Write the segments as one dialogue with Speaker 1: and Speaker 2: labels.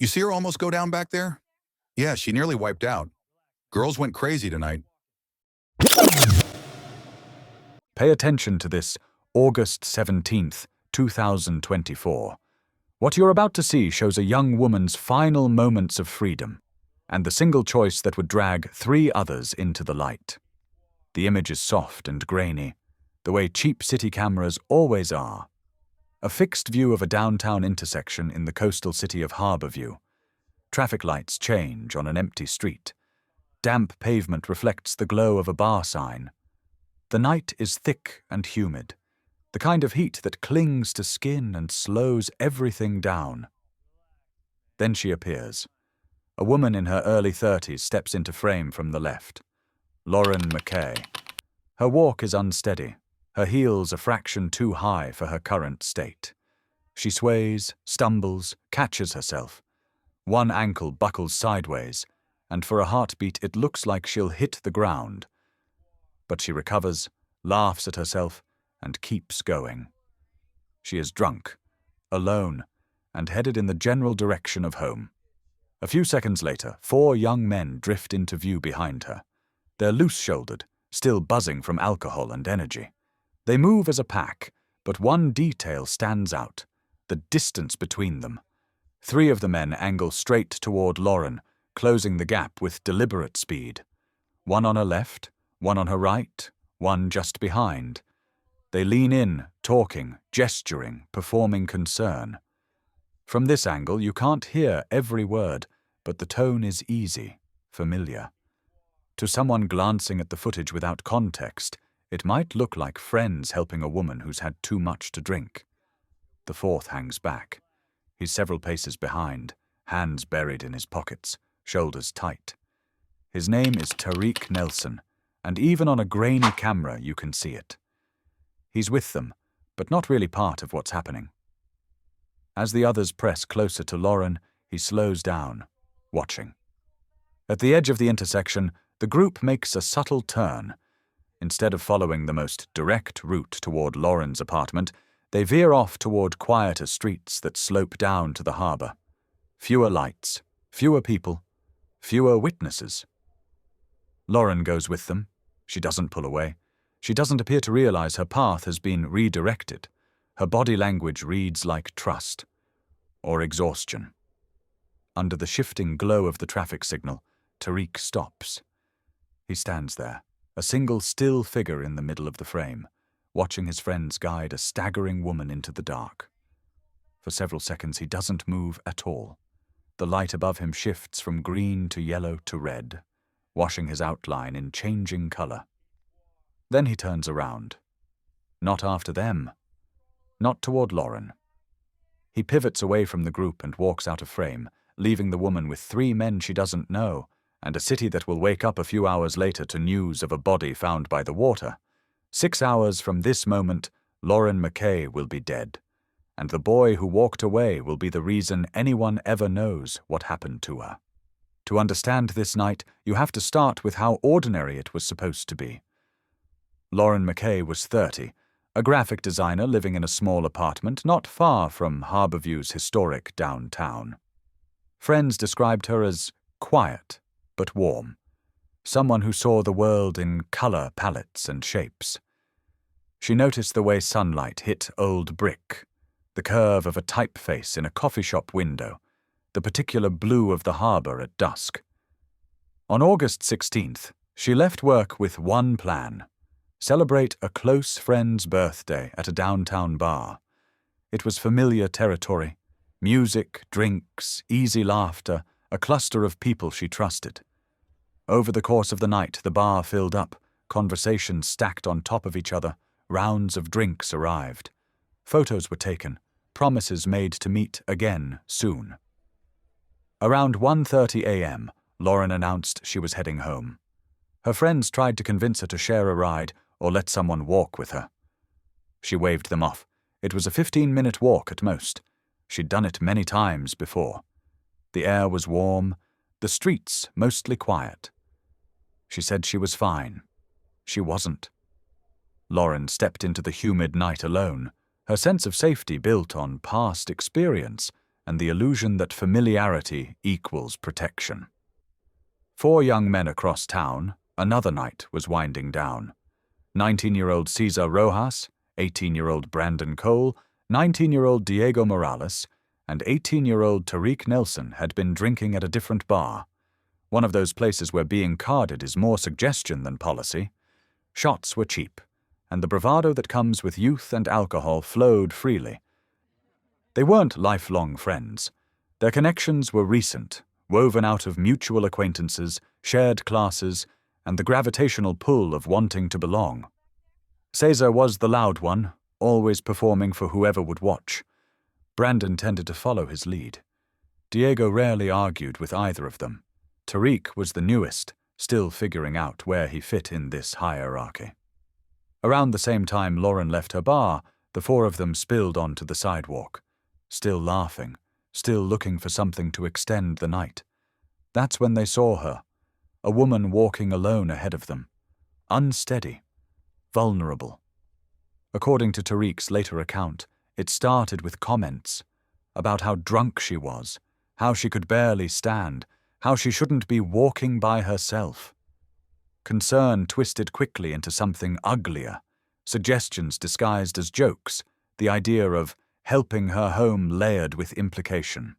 Speaker 1: You see her almost go down back there? Yeah, she nearly wiped out. Girls went crazy tonight.
Speaker 2: Pay attention to this August 17th, 2024. What you're about to see shows a young woman's final moments of freedom, and the single choice that would drag 3 others into the light. The image is soft and grainy, the way cheap city cameras always are. A fixed view of a downtown intersection in the coastal city of Herborview. Traffic lights change on an empty street. Damp pavement reflects the glow of a bar sign. The night is thick and humid, the kind of heat that clings to skin and slows everything down. Then she appears. A woman in her early 30s steps into frame from the left. Lauren Mckay. Her walk is unsteady, her heels a fraction too high for her current state. She sways, stumbles, catches herself. One ankle buckles sideways, and for a heartbeat it looks like she'll hit the ground. But she recovers, laughs at herself, and keeps going. She is drunk, alone, and headed in the general direction of home. A few seconds later, 4 young men drift into view behind her. They're loose-shouldered, still buzzing from alcohol and energy. They move as a pack, but one detail stands out: the distance between them. 3 of the men angle straight toward Lauren, closing the gap with deliberate speed. One on her left, one on her right, one just behind. They lean in, talking, gesturing, performing concern. From this angle, you can't hear every word, but the tone is easy, familiar. To someone glancing at the footage without context, it might look like friends helping a woman who's had too much to drink. The 4th hangs back. He's several paces behind, hands buried in his pockets, shoulders tight. His name is Tariq Nelson, and even on a grainy camera you can see it. He's with them, but not really part of what's happening. As the others press closer to Lauren, he slows down, watching. At the edge of the intersection, the group makes a subtle turn. Instead of following the most direct route toward Lauren's apartment, they veer off toward quieter streets that slope down to the harbor. Fewer lights, fewer people, fewer witnesses. Lauren goes with them. She doesn't pull away. She doesn't appear to realize her path has been redirected. Her body language reads like trust or exhaustion. Under the shifting glow of the traffic signal, Tariq stops. He stands there, a single still figure in the middle of the frame, watching his friends guide a staggering woman into the dark. For several seconds he doesn't move at all. The light above him shifts from green to yellow to red, washing his outline in changing color. Then he turns around. Not after them. Not toward Lauren. He pivots away from the group and walks out of frame, leaving the woman with 3 men she doesn't know, and a city that will wake up a few hours later to news of a body found by the water. 6 hours from this moment, Lauren Mckay will be dead, and the boy who walked away will be the reason anyone ever knows what happened to her. To understand this night, you have to start with how ordinary it was supposed to be. Lauren Mckay was 30, a graphic designer living in a small apartment not far from Herborview's historic downtown. Friends described her as quiet but warm, someone who saw the world in color palettes and shapes. She noticed the way sunlight hit old brick, the curve of a typeface in a coffee shop window, the particular blue of the harbor at dusk. On August 16th, she left work with one plan: celebrate a close friend's birthday at a downtown bar. It was familiar territory: music, drinks, easy laughter, a cluster of people she trusted. Over the course of the night, the bar filled up, conversations stacked on top of each other, rounds of drinks arrived. Photos were taken, promises made to meet again soon. Around 1:30 a.m., Lauren announced she was heading home. Her friends tried to convince her to share a ride or let someone walk with her. She waved them off. It was a 15-minute walk at most. She'd done it many times before. The air was warm, the streets mostly quiet. She said she was fine. She wasn't. Lauren stepped into the humid night alone, her sense of safety built on past experience and the illusion that familiarity equals protection. 4 young men across town, another night was winding down. 19-year-old Cesar Rojas, 18-year-old Brandon Cole, 19-year-old Diego Morales, and 18-year-old Tariq Nelson had been drinking at a different bar. One of those places where being carded is more suggestion than policy. Shots were cheap, and the bravado that comes with youth and alcohol flowed freely. They weren't lifelong friends. Their connections were recent, woven out of mutual acquaintances, shared classes, and the gravitational pull of wanting to belong. Cesar was the loud one, always performing for whoever would watch. Brandon tended to follow his lead. Diego rarely argued with either of them. Tariq was the newest, still figuring out where he fit in this hierarchy. Around the same time Lauren left her bar, the 4 of them spilled onto the sidewalk, still laughing, still looking for something to extend the night. That's when they saw her, a woman walking alone ahead of them, unsteady, vulnerable. According to Tariq's later account, it started with comments about how drunk she was, how she could barely stand, how she shouldn't be walking by herself. Concern twisted quickly into something uglier, suggestions disguised as jokes, the idea of helping her home layered with implication.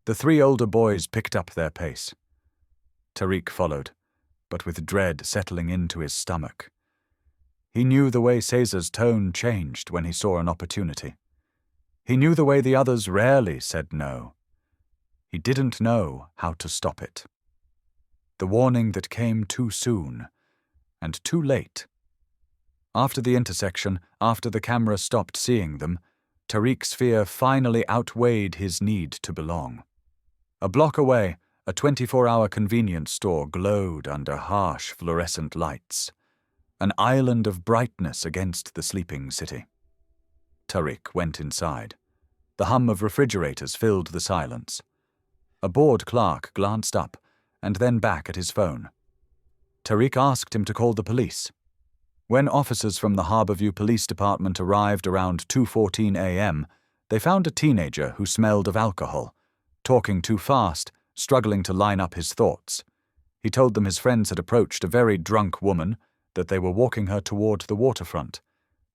Speaker 2: The 3 older boys picked up their pace. Tariq followed, but with dread settling into his stomach. He knew the way Cesar's tone changed when he saw an opportunity. He knew the way the others rarely said no. He didn't know how to stop it. The warning that came too soon, and too late. After the intersection, after the camera stopped seeing them, Tariq's fear finally outweighed his need to belong. A block away, a 24-hour convenience store glowed under harsh fluorescent lights, an island of brightness against the sleeping city. Tariq went inside. The hum of refrigerators filled the silence. A bored clerk glanced up and then back at his phone. Tariq asked him to call the police. When officers from the Herborview Police Department arrived around 2:14 a.m., they found a teenager who smelled of alcohol, talking too fast, struggling to line up his thoughts. He told them his friends had approached a very drunk woman, that they were walking her toward the waterfront,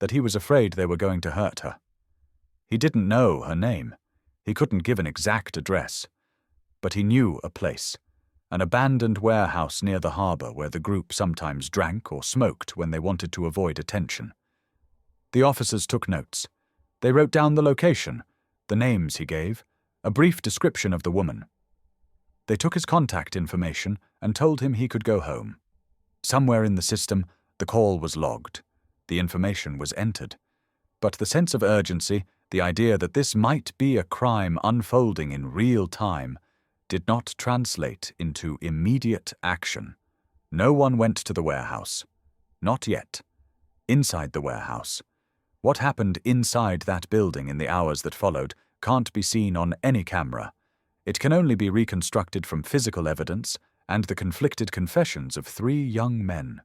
Speaker 2: that he was afraid they were going to hurt her. He didn't know her name. He couldn't give an exact address. But he knew a place, an abandoned warehouse near the harbor where the group sometimes drank or smoked when they wanted to avoid attention. The officers took notes. They wrote down the location, the names he gave, a brief description of the woman. They took his contact information and told him he could go home. Somewhere in the system, the call was logged. The information was entered. But the sense of urgency, the idea that this might be a crime unfolding in real time, did not translate into immediate action. No one went to the warehouse. Not yet. Inside the warehouse. What happened inside that building in the hours that followed can't be seen on any camera. It can only be reconstructed from physical evidence and the conflicted confessions of 3 young men.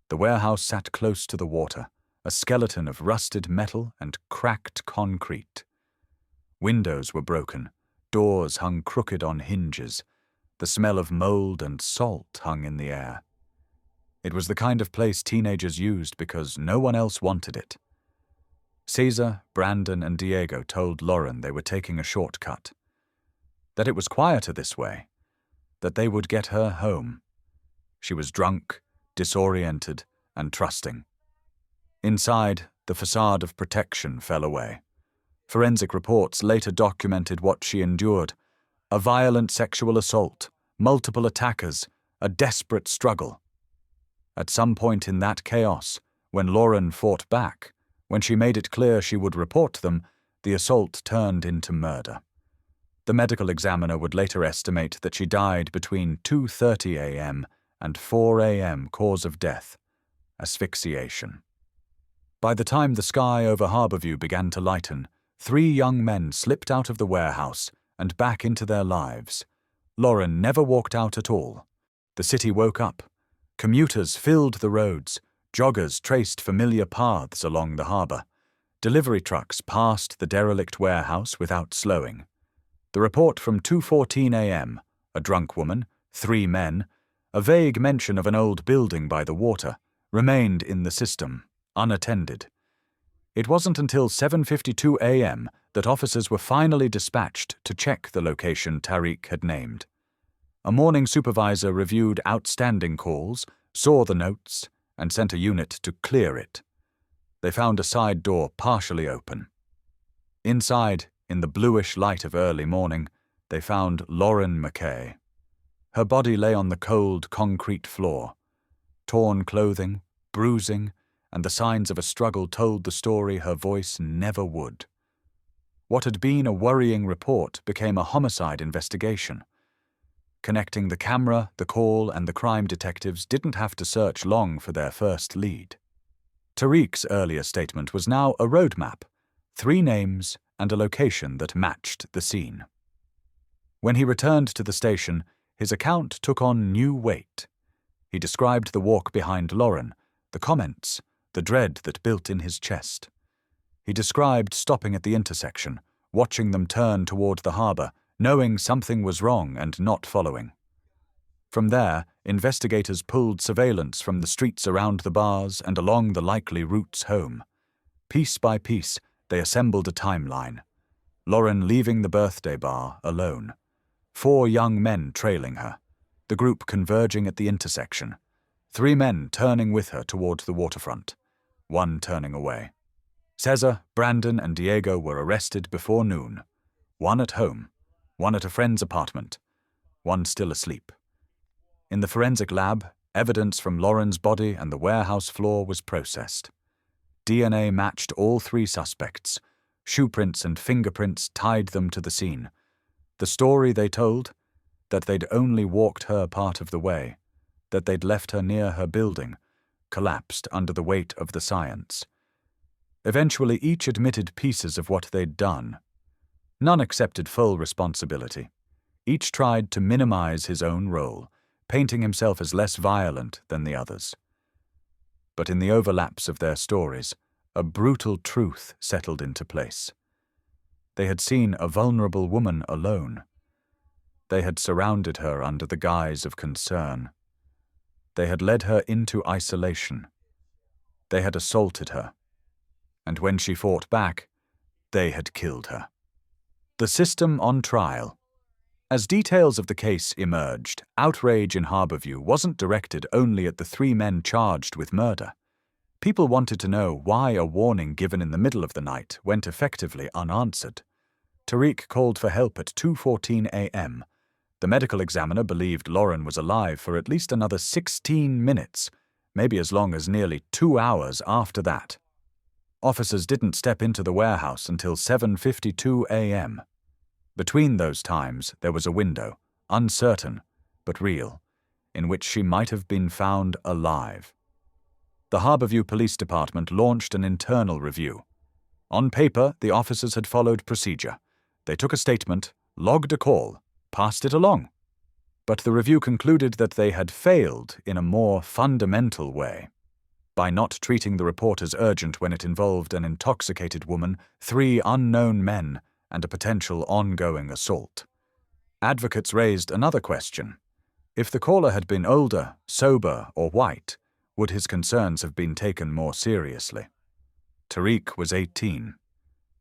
Speaker 2: The warehouse sat close to the water, a skeleton of rusted metal and cracked concrete. Windows were broken. Doors hung crooked on hinges. The smell of mold and salt hung in the air. It was the kind of place teenagers used because no one else wanted it. Cesar, Brandon, and Diego told Lauren they were taking a shortcut. That it was quieter this way. That they would get her home. She was drunk, disoriented, and trusting. Inside, the facade of protection fell away. Forensic reports later documented what she endured: a violent sexual assault, multiple attackers, a desperate struggle. At some point in that chaos, when Lauren fought back, when she made it clear she would report them, the assault turned into murder. The medical examiner would later estimate that she died between 2:30 a.m. and 4 a.m. Cause of death: asphyxiation. By the time the sky over Herborview began to lighten, 3 young men slipped out of the warehouse and back into their lives. Lauren never walked out at all. The city woke up. Commuters filled the roads. Joggers traced familiar paths along the harbor. Delivery trucks passed the derelict warehouse without slowing. The report from 2:14 a.m., a drunk woman, 3 men, a vague mention of an old building by the water, remained in the system, unattended. It wasn't until 7:52 a.m. that officers were finally dispatched to check the location Tariq had named. A morning supervisor reviewed outstanding calls, saw the notes, and sent a unit to clear it. They found a side door partially open. Inside, in the bluish light of early morning, they found Lauren Mckay. Her body lay on the cold concrete floor. Torn clothing, bruising, and the signs of a struggle told the story her voice never would. What had been a worrying report became a homicide investigation. Connecting the camera, the call, and the crime detectives didn't have to search long for their first lead. Tariq's earlier statement was now a roadmap, 3 names, and a location that matched the scene. When he returned to the station, his account took on new weight. He described the walk behind Lauren, the comments, the dread that built in his chest. He described stopping at the intersection, watching them turn toward the harbour, knowing something was wrong and not following. From there, investigators pulled surveillance from the streets around the bars and along the likely routes home. Piece by piece, they assembled a timeline. Lauren leaving the birthday bar alone. 4 young men trailing her. The group converging at the intersection. 3 men turning with her toward the waterfront. 1 turning away. Cesar, Brandon, and Diego were arrested before noon. 1 at home. 1 at a friend's apartment. 1 still asleep. In the forensic lab, evidence from Lauren's body and the warehouse floor was processed. DNA matched all 3 suspects. Shoe prints and fingerprints tied them to the scene. The story they told? That they'd only walked her part of the way. That they'd left her near her building, collapsed under the weight of the science. Eventually, each admitted pieces of what they'd done. None accepted full responsibility. Each tried to minimize his own role, painting himself as less violent than the others. But in the overlaps of their stories, a brutal truth settled into place. They had seen a vulnerable woman alone. They had surrounded her under the guise of concern. They had led her into isolation. They had assaulted her. And when she fought back, they had killed her. The system on trial. As details of the case emerged, outrage in Herborview wasn't directed only at the 3 men charged with murder. People wanted to know why a warning given in the middle of the night went effectively unanswered. Tariq called for help at 2:14 a.m. The medical examiner believed Lauren was alive for at least another 16 minutes, maybe as long as nearly 2 hours after that. Officers didn't step into the warehouse until 7:52 a.m. Between those times, there was a window, uncertain, but real, in which she might have been found alive. The Herborview Police Department launched an internal review. On paper, the officers had followed procedure. They took a statement, logged a call, passed it along. But the review concluded that they had failed in a more fundamental way. By not treating the report as urgent when it involved an intoxicated woman, 3 unknown men, and a potential ongoing assault. Advocates raised another question. If the caller had been older, sober, or white, would his concerns have been taken more seriously? Tariq was 18.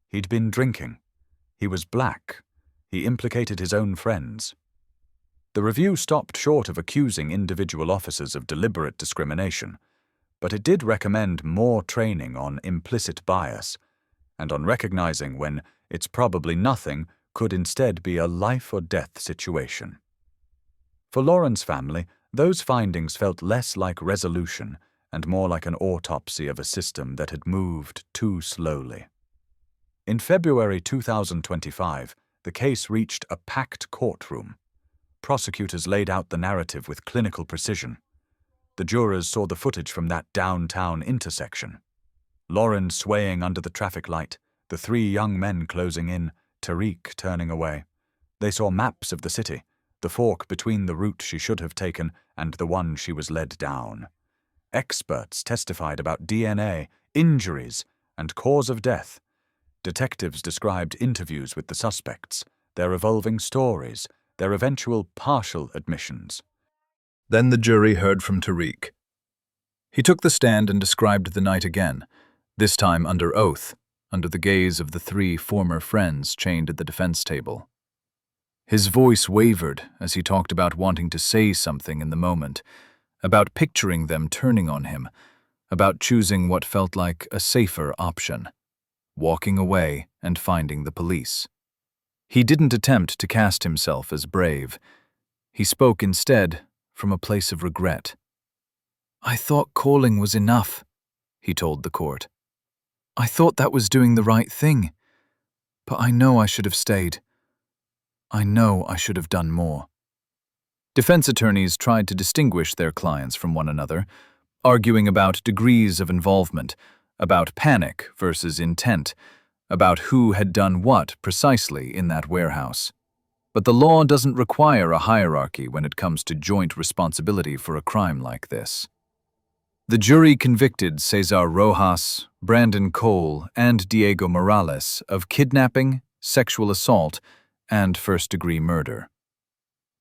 Speaker 2: He'd been drinking. He was black. He implicated his own friends. The review stopped short of accusing individual officers of deliberate discrimination, but it did recommend more training on implicit bias and on recognizing when it's probably nothing could instead be a life-or-death situation. For Lauren's family, those findings felt less like resolution and more like an autopsy of a system that had moved too slowly. In February 2025, the case reached a packed courtroom. Prosecutors laid out the narrative with clinical precision. The jurors saw the footage from that downtown intersection. Lauren swaying under the traffic light, the 3 young men closing in, Tariq turning away. They saw maps of the city, the fork between the route she should have taken and the one she was led down. Experts testified about DNA, injuries, and cause of death. Detectives described interviews with the suspects, their evolving stories, their eventual partial admissions.
Speaker 3: Then the jury heard from Tariq. He took the stand and described the night again, this time under oath, under the gaze of the 3 former friends chained at the defense table. His voice wavered as he talked about wanting to say something in the moment, about picturing them turning on him, about choosing what felt like a safer option, walking away and finding the police. He didn't attempt to cast himself as brave. He spoke instead from a place of regret. "I thought calling was enough," he told the court. "I thought that was doing the right thing, but I know I should have stayed. I know I should have done more." Defense attorneys tried to distinguish their clients from one another, arguing about degrees of involvement, about panic versus intent, about who had done what precisely in that warehouse. But the law doesn't require a hierarchy when it comes to joint responsibility for a crime like this. The jury convicted Cesar Rojas, Brandon Cole, and Diego Morales of kidnapping, sexual assault, and first-degree murder.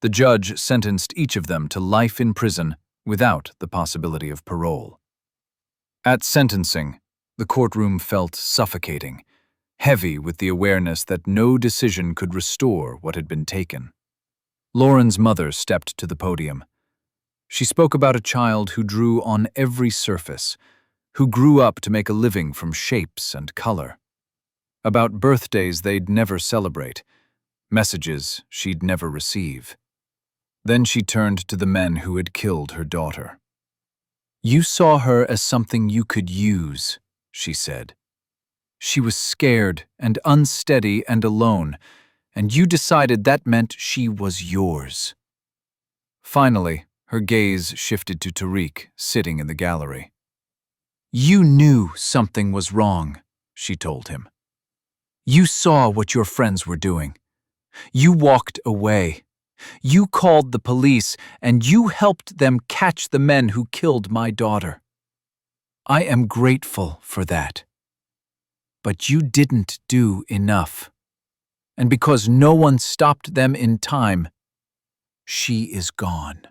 Speaker 3: The judge sentenced each of them to life in prison without the possibility of parole. At sentencing, the courtroom felt suffocating, heavy with the awareness that no decision could restore what had been taken. Lauren's mother stepped to the podium. She spoke about a child who drew on every surface, who grew up to make a living from shapes and color. About birthdays they'd never celebrate, messages she'd never receive. Then she turned to the men who had killed her daughter. "You saw her as something you could use," she said. "She was scared and unsteady and alone, and you decided that meant she was yours." Finally, her gaze shifted to Tariq, sitting in the gallery. "You knew something was wrong," she told him. "You saw what your friends were doing. You walked away. You called the police, and you helped them catch the men who killed my daughter. I am grateful for that. But you didn't do enough. And because no one stopped them in time, she is gone."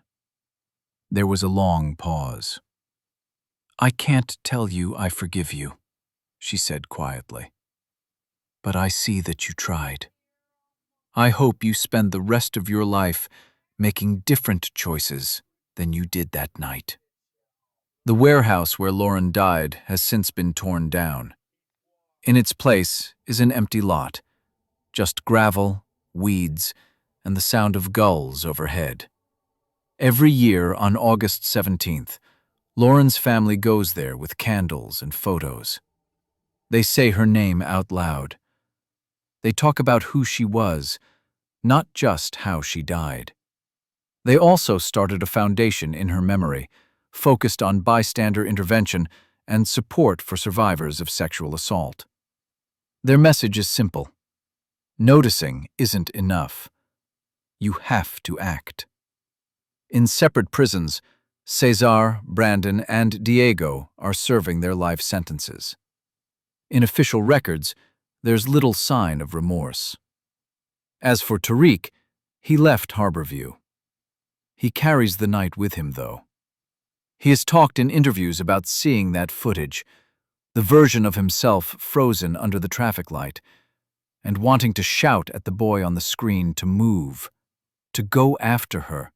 Speaker 3: There was a long pause. "I can't tell you I forgive you," she said quietly. "But I see that you tried. I hope you spend the rest of your life making different choices than you did that night." The warehouse where Lauren died has since been torn down. In its place is an empty lot, just gravel, weeds, and the sound of gulls overhead. Every year on August 17th, Lauren's family goes there with candles and photos. They say her name out loud. They talk about who she was, not just how she died. They also started a foundation in her memory, focused on bystander intervention and support for survivors of sexual assault. Their message is simple. Noticing isn't enough. You have to act. In separate prisons, Cesar, Brandon, and Diego are serving their life sentences. In official records, there's little sign of remorse. As for Tariq, he left Herborview. He carries the night with him, though. He has talked in interviews about seeing that footage, the version of himself frozen under the traffic light, and wanting to shout at the boy on the screen to move, to go after her,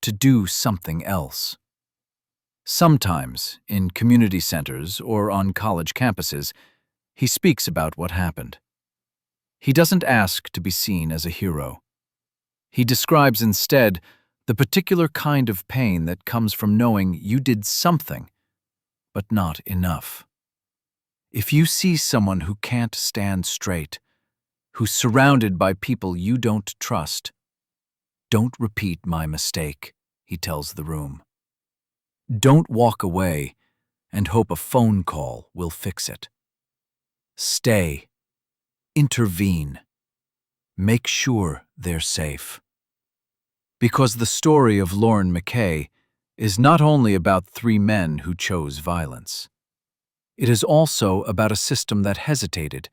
Speaker 3: to do something else. Sometimes, in community centers or on college campuses, he speaks about what happened. He doesn't ask to be seen as a hero. He describes instead the particular kind of pain that comes from knowing you did something, but not enough. If you see someone who can't stand straight, who's surrounded by people you don't trust, don't repeat my mistake, he tells the room. Don't walk away and hope a phone call will fix it. Stay. Intervene. Make sure they're safe. Because the story of Lauren Mckay is not only about 3 men who chose violence. It is also about a system that hesitated,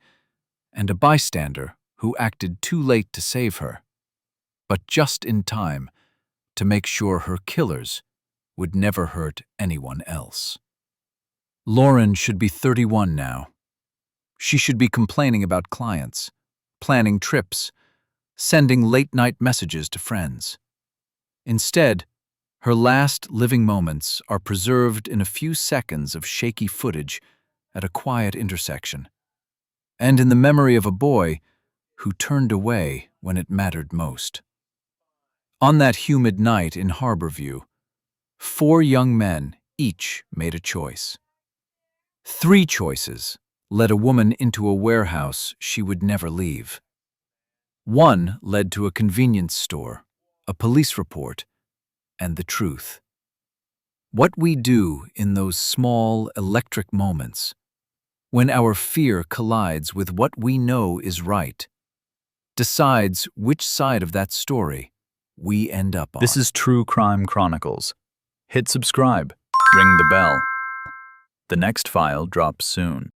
Speaker 3: and a bystander who acted too late to save her, but just in time to make sure her killers would never hurt anyone else. Lauren should be 31 now. She should be complaining about clients, planning trips, sending late-night messages to friends. Instead, her last living moments are preserved in a few seconds of shaky footage at a quiet intersection, and in the memory of a boy who turned away when it mattered most. On that humid night in Herborview, 4 young men each made a choice. 3 choices led a woman into a warehouse she would never leave. 1 led to a convenience store, a police report, and the truth. What we do in those small, electric moments, when our fear collides with what we know is right, decides which side of that story we end up on.
Speaker 2: This is True Crime Chronicles. Hit subscribe, ring the bell. The next file drops soon.